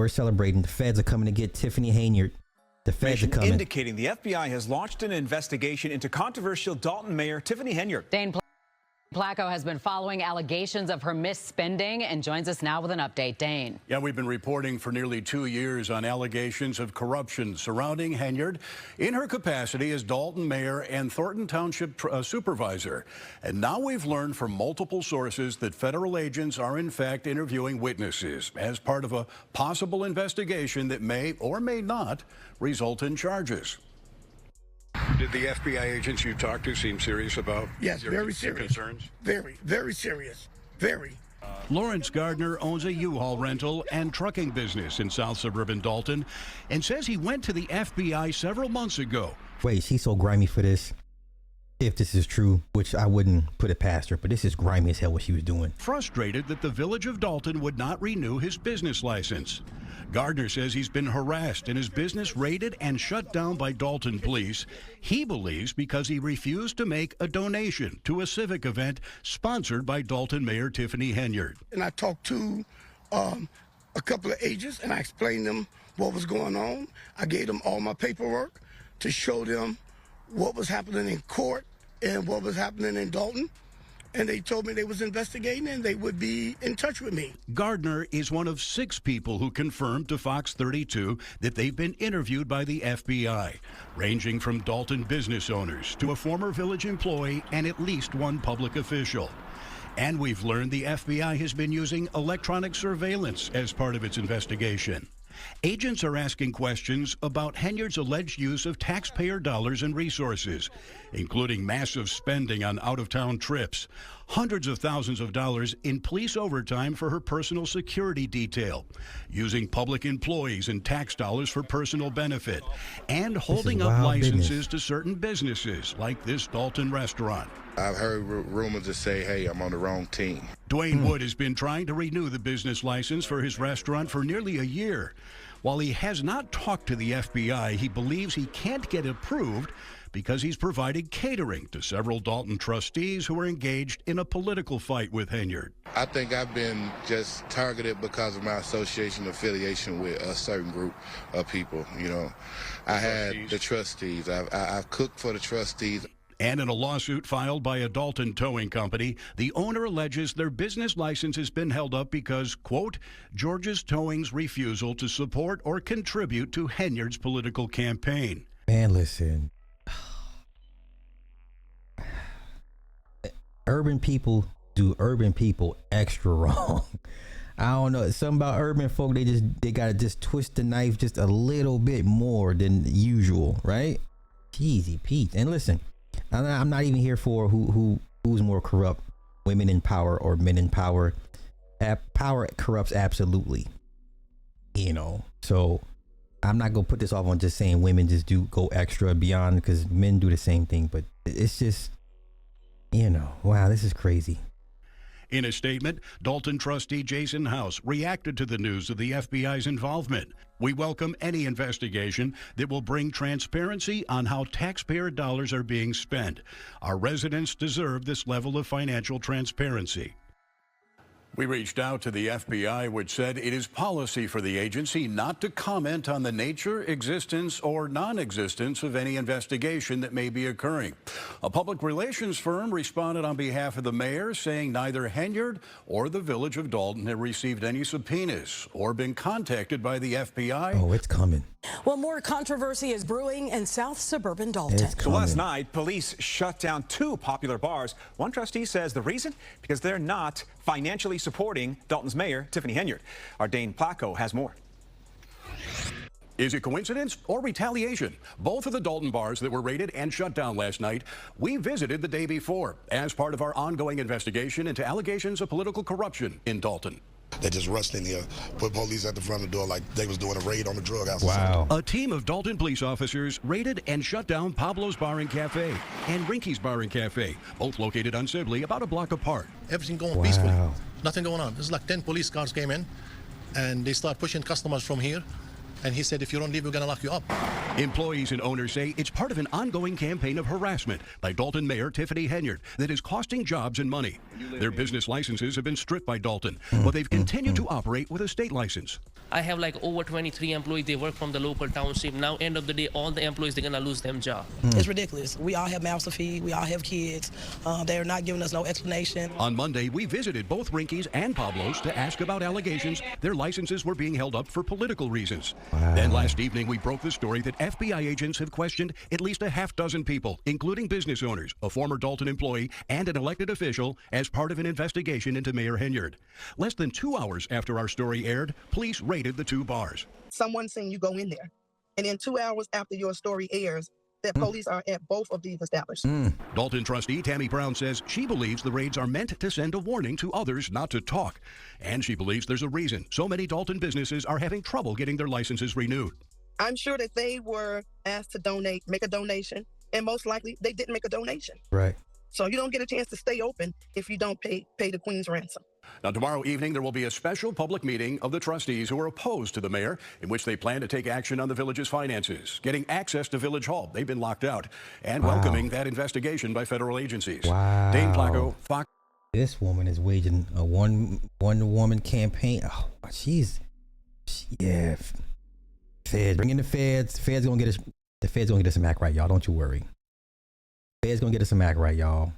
we're celebrating. The feds are coming to get Tiffany Henyard. The feds are coming. Indicating the FBI has launched an investigation into controversial Dolton Mayor Tiffany Henyard. Dane Placco has been following allegations of her misspending and joins us now with an update. Dane. Yeah, we've been reporting for nearly 2 years on allegations of corruption surrounding Henyard in her capacity as Dolton mayor and Thornton Township supervisor. And now we've learned from multiple sources that federal agents are in fact interviewing witnesses as part of a possible investigation that may or may not result in charges. Did the FBI agents you talked to seem serious about very serious. your concerns? Very, very serious. Very. Lawrence Gardner owns a U-Haul rental and trucking business in South Suburban Dolton and says he went to the FBI several months ago. Wait, she's so grimy for this. If this is true, which I wouldn't put it past her, but this is grimy as hell what she was doing. Frustrated that the village of Dolton would not renew his business license. Gardner says he's been harassed and his business raided and shut down by Dolton police. He believes because he refused to make a donation to a civic event sponsored by Dolton Mayor Tiffany Henyard. And I talked to a couple of agents and I explained them what was going on. I gave them all my paperwork to show them what was happening in court and what was happening in Dolton. And they told me they was investigating and they would be in touch with me. Gardner is one of 6 people who confirmed to Fox 32 that they've been interviewed by the FBI, ranging from Dolton business owners to a former village employee and at least one public official. And we've learned the FBI has been using electronic surveillance as part of its investigation. Agents are asking questions about Henyard's alleged use of taxpayer dollars and resources, including massive spending on out-of-town trips, hundreds of thousands of dollars in police overtime for her personal security detail, using public employees and tax dollars for personal benefit, and holding up licenses to certain businesses like this Dolton restaurant. I've heard rumors that say, hey, I'm on the wrong team. Dwayne Wood has been trying to renew the business license for his restaurant for nearly a year. While he has not talked to the FBI, he believes he can't get approved because he's provided catering to several Dolton trustees who are engaged in a political fight with Henyard. I think I've been just targeted because of my affiliation with a certain group of people. You know, I had the trustees. I've cooked for the trustees. And in a lawsuit filed by a Dolton towing company, the owner alleges their business license has been held up because, quote, George's Towing's refusal to support or contribute to Henyard's political campaign. Man, listen. Urban people do urban people extra wrong. I don't know. Something about urban folk, they gotta just twist the knife just a little bit more than usual, right? Jeezy Pete. And listen, I'm not even here for who's more corrupt, women in power or men in power. Power corrupts absolutely, you know. So I'm not gonna put this off on just saying women just do go extra beyond, because men do the same thing. But it's just, you know, wow, this is crazy. In a statement, Dolton trustee Jason House reacted to the news of the FBI's involvement. We welcome any investigation that will bring transparency on how taxpayer dollars are being spent. Our residents deserve this level of financial transparency. We reached out to the FBI, which said it is policy for the agency not to comment on the nature, existence, or non-existence of any investigation that may be occurring. A public relations firm responded on behalf of the mayor, saying neither Henyard or the village of Dolton have received any subpoenas or been contacted by the FBI. Oh, it's coming. Well, more controversy is brewing in South Suburban Dolton. So last night, police shut down 2 popular bars. One trustee says the reason? Because they're not financially supporting Dolton's mayor, Tiffany Henyard. Our Dane Placco has more. Is it coincidence or retaliation? Both of the Dolton bars that were raided and shut down last night, we visited the day before as part of our ongoing investigation into allegations of political corruption in Dolton. They just rushed in here, put police at the front of the door like they was doing a raid on the drug house. Wow. A team of Dolton police officers raided and shut down Pablo's Bar and Cafe and Rinky's Bar and Cafe, both located on Sibley, about a block apart. Everything going peacefully. Nothing going on. It's like 10 police cars came in and they start pushing customers from here And he said, if you don't leave, we're going to lock you up. Employees and owners say it's part of an ongoing campaign of harassment by Dolton Mayor Tiffany Henyard that is costing jobs and money. Their business licenses have been stripped by Dolton, but they've continued to operate with a state license. I have like over 23 employees. They work from the local township. Now, end of the day, all the employees, they're going to lose their job. It's ridiculous. We all have mouths to feed. We all have kids. They're not giving us no explanation. On Monday, we visited both Rinky's and Pablo's to ask about allegations their licenses were being held up for political reasons. Wow. Then last evening, we broke the story that FBI agents have questioned at least a half dozen people, including business owners, a former Dolton employee, and an elected official as part of an investigation into Mayor Henyard. Less than 2 hours after our story aired, police raided the two bars. Someone seen you go in there. And then 2 hours after your story airs, that police are at both of these establishments. Dolton trustee Tammy Brown says she believes the raids are meant to send a warning to others not to talk. And she believes there's a reason so many Dolton businesses are having trouble getting their licenses renewed. I'm sure that they were asked to donate, make a donation, and most likely they didn't make a donation. Right. So you don't get a chance to stay open if you don't pay the Queen's ransom. Now, tomorrow evening, there will be a special public meeting of the trustees who are opposed to the mayor, in which they plan to take action on the village's finances, getting access to Village Hall. They've been locked out, and welcoming that investigation by federal agencies. Wow. Dane Placco, Fox. This woman is waging a one-woman campaign. Oh, yeah. Feds, bring in the feds. The feds gonna get us some act right, y'all. Don't you worry. Feds gonna get us some act right, y'all.